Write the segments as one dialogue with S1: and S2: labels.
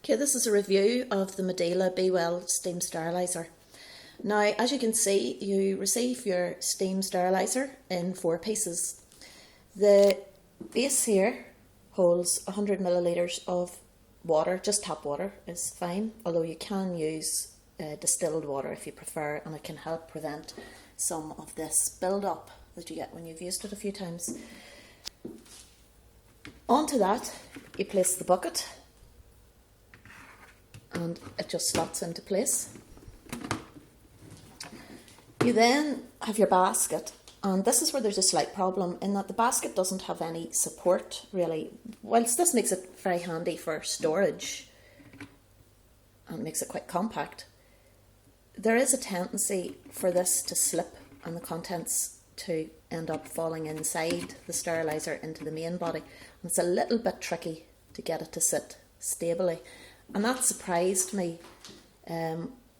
S1: Okay, this is a review of the Medela B-Well Steam Steriliser. Now, as you can see, you receive your steam steriliser in 4 pieces. The base here holds 100 millilitres of water, just tap water is fine, although you can use distilled water if you prefer, and it can help prevent some of this build-up that you get when you've used it a few times. Onto that, you place the bucket, and it just slots into place. You then have your basket, and this is where there's a slight problem in that the basket doesn't have any support really. Whilst this makes it very handy for storage and makes it quite compact, there is a tendency for this to slip and the contents to end up falling inside the steriliser into the main body. And it's a little bit tricky to get it to sit stably. And that surprised me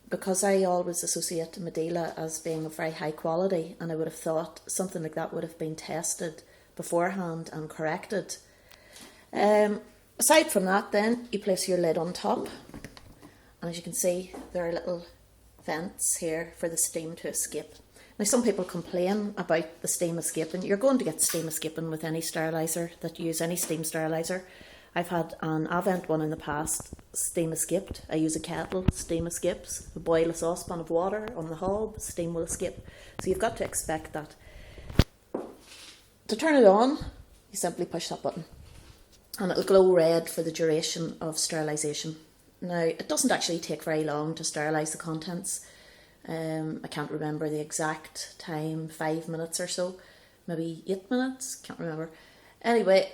S1: because I always associate Medela as being of very high quality, and I would have thought something like that would have been tested beforehand and corrected. Aside from that, then you place your lid on top, and as you can see, there are little vents here for the steam to escape. Now, some people complain about the steam escaping. You're going to get steam escaping with any steriliser that you use, any steam steriliser. I've had an Avent one in the past, steam escaped. I use a kettle, steam escapes. I boil a saucepan of water on the hob, steam will escape. So you've got to expect that. To turn it on, you simply push that button and it'll glow red for the duration of sterilisation. Now, it doesn't actually take very long to sterilise the contents. I can't remember the exact time, 5 minutes or so, maybe 8 minutes, can't remember. Anyway,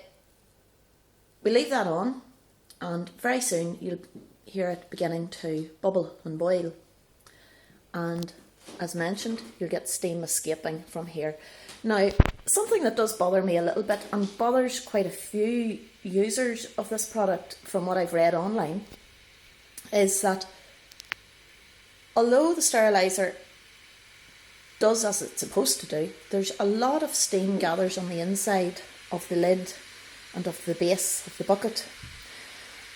S1: we leave that on, and very soon you'll hear it beginning to bubble and boil. And as mentioned, you'll get steam escaping from here. Now, something that does bother me a little bit, and bothers quite a few users of this product from what I've read online, is that although the steriliser does as it's supposed to do, there's a lot of steam gathers on the inside of the lid and of the base of the bucket.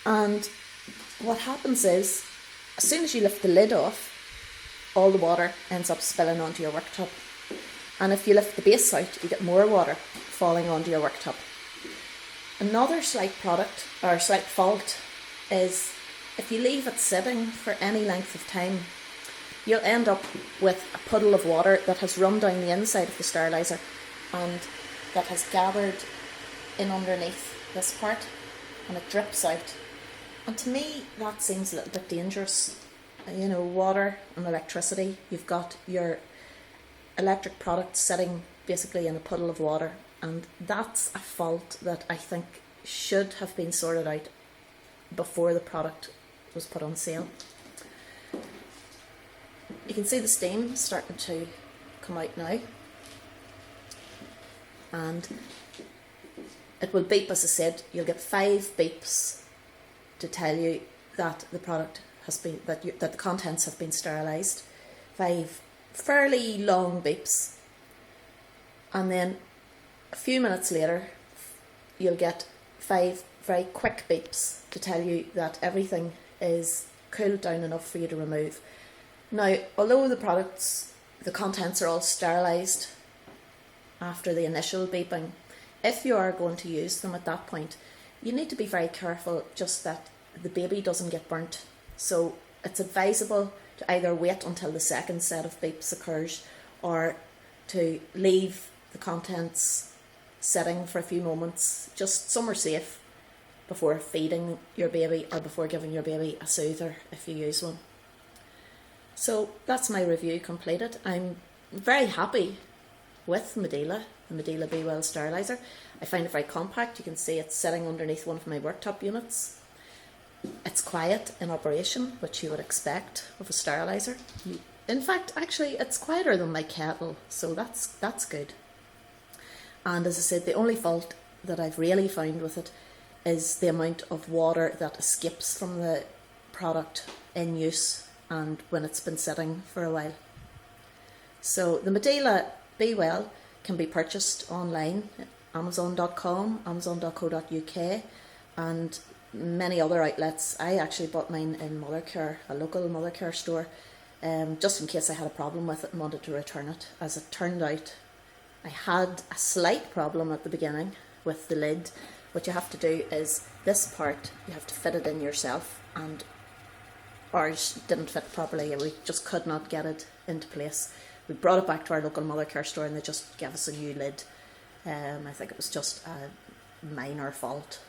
S1: And what happens is, as soon as you lift the lid off, all the water ends up spilling onto your worktop. And if you lift the base out, you get more water falling onto your worktop. Another slight fault is if you leave it sitting for any length of time, you'll end up with a puddle of water that has run down the inside of the steriliser and that has gathered in underneath this part, and it drips out. And to me, that seems a little bit dangerous. You know, water and electricity, you've got your electric product sitting basically in a puddle of water, and that's a fault that I think should have been sorted out before the product was put on sale. You can see the steam starting to come out now, and it will beep. As I said, you'll get 5 beeps to tell you that the product has been, that the contents have been sterilised. 5 fairly long beeps, and then a few minutes later you'll get 5 very quick beeps to tell you that everything is cooled down enough for you to remove. Now, although the contents are all sterilised after the initial beeping, if you are going to use them at that point, you need to be very careful just that the baby doesn't get burnt. So it's advisable to either wait until the second set of beeps occurs, or to leave the contents sitting for a few moments, just somewhere safe, before feeding your baby or before giving your baby a soother if you use one. So that's my review completed. I'm very happy with Medela, the Medela B-Well Steriliser. I find it very compact. You can see it's sitting underneath one of my worktop units. It's quiet in operation, which you would expect of a steriliser. In fact, actually, it's quieter than my kettle, so that's good. And as I said, the only fault that I've really found with it is the amount of water that escapes from the product in use and when it's been sitting for a while. So the Medela B-Well can be purchased online, amazon.com, amazon.co.uk, and many other outlets. I actually bought mine in Mothercare, a local Mothercare store, just in case I had a problem with it and wanted to return it. As it turned out, I had a slight problem at the beginning with the lid. What you have to do is this part, you have to fit it in yourself, and ours didn't fit properly. We just could not get it into place. We brought it back to our local Mothercare store and they just gave us a new lid. I think it was just a minor fault.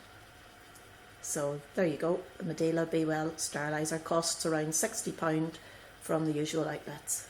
S1: So there you go. The Medela B-Well Steriliser costs around £60 from the usual outlets.